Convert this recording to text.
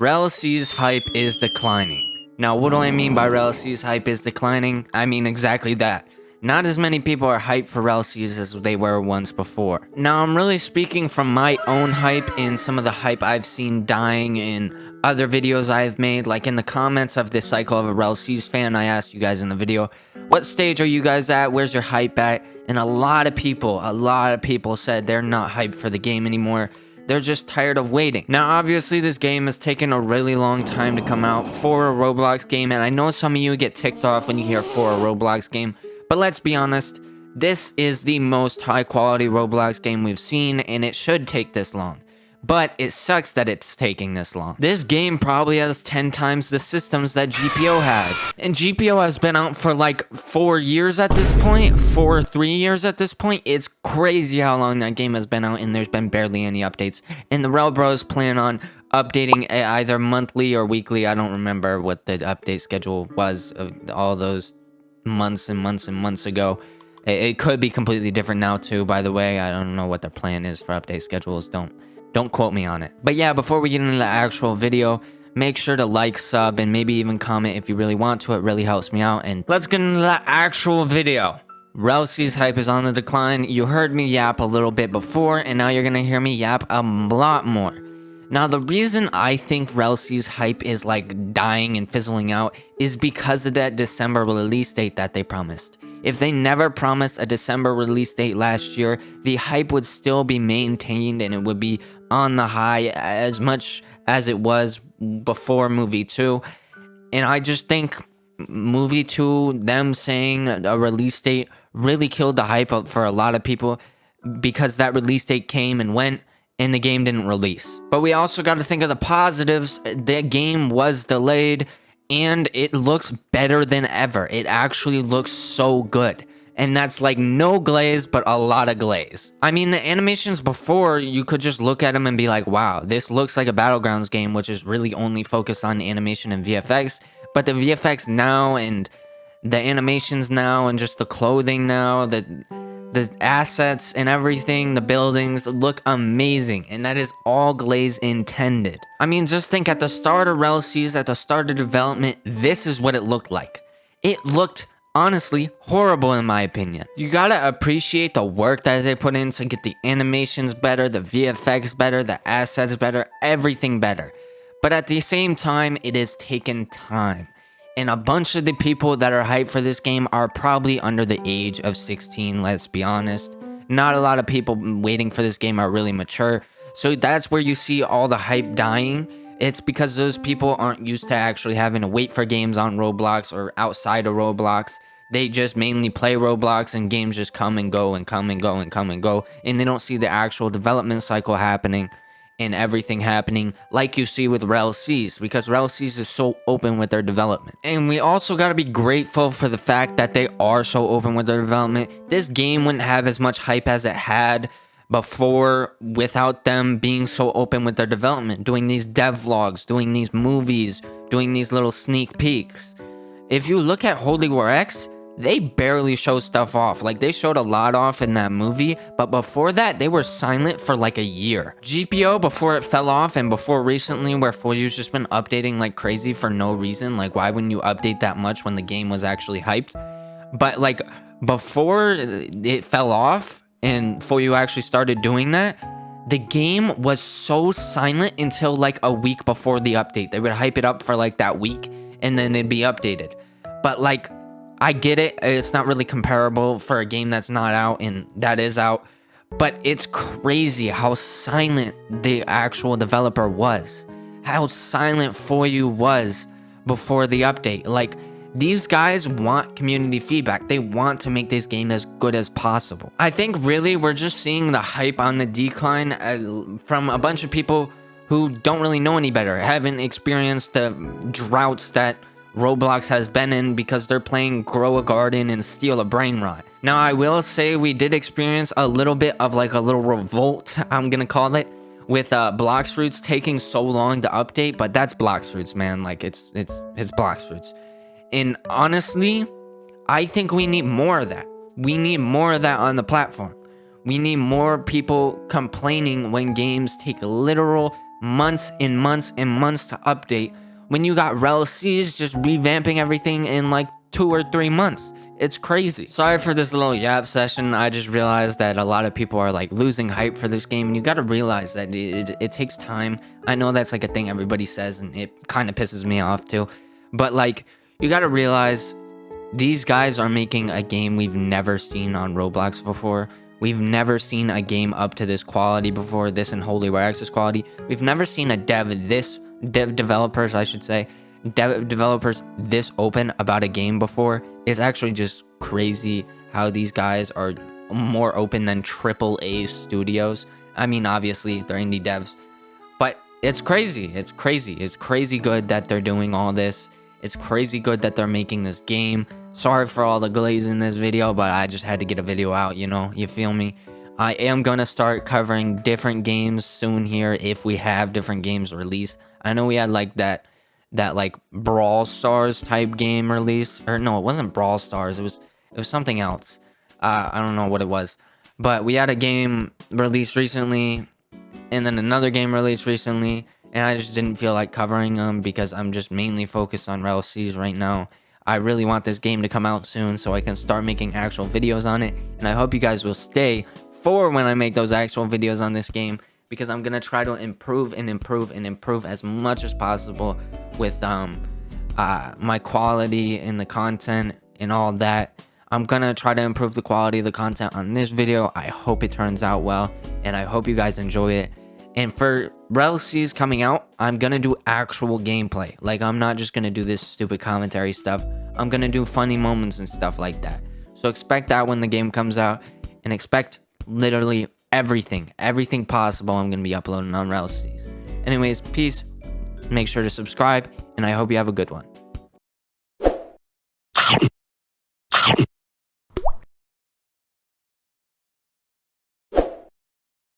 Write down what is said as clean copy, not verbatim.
Rell C's hype is declining. Now, what do I mean by Rell C's hype is declining? I mean exactly that. Not as many people are hyped for Rell C's as they were once before. Now, I'm really speaking from my own hype and some of the hype I've seen dying in other videos I've made. Like in the comments of this cycle of a Rell C's fan, I asked you guys in the video, what stage are you guys at? Where's your hype at? And a lot of people said they're not hyped for the game anymore. They're just tired of waiting. Now, obviously, this game has taken a really long time to come out for a Roblox game, and I know some of you get ticked off when you hear for a Roblox game, but let's be honest, this is the most high-quality Roblox game we've seen, and it should take this long. But it sucks that it's taking this long. This game probably has 10 times the systems that GPO has. And GPO has been out for like 4 years at this point. 3 years at this point. It's crazy how long that game has been out and there's been barely any updates. And the Rell Bros plan on updating either monthly or weekly. I don't remember what the update schedule was all those months and months and months ago. It could be completely different now too, by the way. I don't know what their plan is for update schedules. Don't quote me on it. But yeah, before we get into the actual video, make sure to like, sub, and maybe even comment if you really want to. It really helps me out. And let's get into the actual video. Rell C's hype is on the decline. You heard me yap a little bit before, and now you're going to hear me yap a lot more. Now, the reason I think Rell C's hype is like dying and fizzling out is because of that December release date that they promised. If they never promised a December release date last year, the hype would still be maintained and it would be on the high as much as it was before Movie 2. And I just think Movie 2, them saying a release date, really killed the hype up for a lot of people because that release date came and went and the game didn't release. But we also got to think of the positives. The game was delayed and it looks better than ever. It actually looks so good. And that's like no glaze, but a lot of glaze. I mean, the animations before, you could just look at them and be like, wow, this looks like a Battlegrounds game, which is really only focused on animation and VFX. But the VFX now and the animations now and just the clothing now, the assets and everything, the buildings look amazing, and that is all glaze intended. I mean, just think at the start of Rell C's, at the start of development, this is what it looked like. It looked honestly horrible in my opinion. You gotta appreciate the work that they put in to get the animations better, the VFX better, the assets better, everything better. But at the same time, it has taken time. And a bunch of the people that are hyped for this game are probably under the age of 16, let's be honest. Not a lot of people waiting for this game are really mature. So that's where you see all the hype dying. It's because those people aren't used to actually having to wait for games on Roblox or outside of Roblox. They just mainly play Roblox and games just come and go and come and go and come and go. And they don't see the actual development cycle happening and everything happening like you see with Rell C's, because Rell C's is so open with their development. And we also got to be grateful for the fact that they are so open with their development. This game wouldn't have as much hype as it had before without them being so open with their development, doing these dev vlogs, doing these movies, doing these little sneak peeks. If you look at Holy War X, they barely show stuff off. Like, they showed a lot off in that movie, but before that, they were silent for like a year. GPO, before it fell off, and before recently, where For You's just been updating like crazy for no reason. Like, why wouldn't you update that much when the game was actually hyped? But like, before it fell off, and For You actually started doing that, the game was so silent until like a week before the update. They would hype it up for like that week, and then it'd be updated. But like, I get it, it's not really comparable for a game that's not out and that is out, but it's crazy how silent the actual developer was, how silent For You was before the update. Like, these guys want community feedback. They want to make this game as good as possible. I think really we're just seeing the hype on the decline from a bunch of people who don't really know any better, haven't experienced the droughts that Roblox has been in because they're playing Grow a Garden and Steal a Brain Rot. Now, I will say we did experience a little bit of like a little revolt, I'm gonna call it, with Blox Fruits taking so long to update, but that's Blox Fruits, man. Like, it's Blox Fruits. And honestly, I think we need more of that. We need more of that on the platform. We need more people complaining when games take literal months and months and months to update when you got Rell C's just revamping everything in like 2 or 3 months. It's crazy. Sorry for this little yap session. I just realized that a lot of people are like losing hype for this game, and you got to realize that it takes time. I know that's like a thing everybody says, and it kind of pisses me off too. But like, you got to realize these guys are making a game we've never seen on Roblox before. We've never seen a game up to this quality before, this and Holy War Access quality. We've never seen a developers, I should say, developers this open about a game before. It's actually just crazy how these guys are more open than AAA studios. I mean, obviously they're indie devs, but it's crazy. It's crazy good that they're doing all this. It's crazy good that they're making this game. Sorry for all the glaze in this video, but I just had to get a video out, you know, you feel me? I am gonna start covering different games soon here if we have different games released. I know we had like that like Brawl Stars type game release, or no, it wasn't Brawl Stars, it was something else. I don't know what it was, but we had a game released recently, and then another game released recently, and I just didn't feel like covering them because I'm just mainly focused on Rell C's right now. I really want this game to come out soon so I can start making actual videos on it, and I hope you guys will stay for when I make those actual videos on this game, because I'm gonna try to improve as much as possible with my quality in the content and all that. I'm gonna try to improve the quality of the content on this video. I hope it turns out well, and I hope you guys enjoy it. And for Rell C's coming out, I'm gonna do actual gameplay. Like, I'm not just gonna do this stupid commentary stuff. I'm gonna do funny moments and stuff like that. So expect that when the game comes out, and expect literally everything possible I'm gonna be uploading on Rell C's. Anyways, peace. Make sure to subscribe, and I hope you have a good one.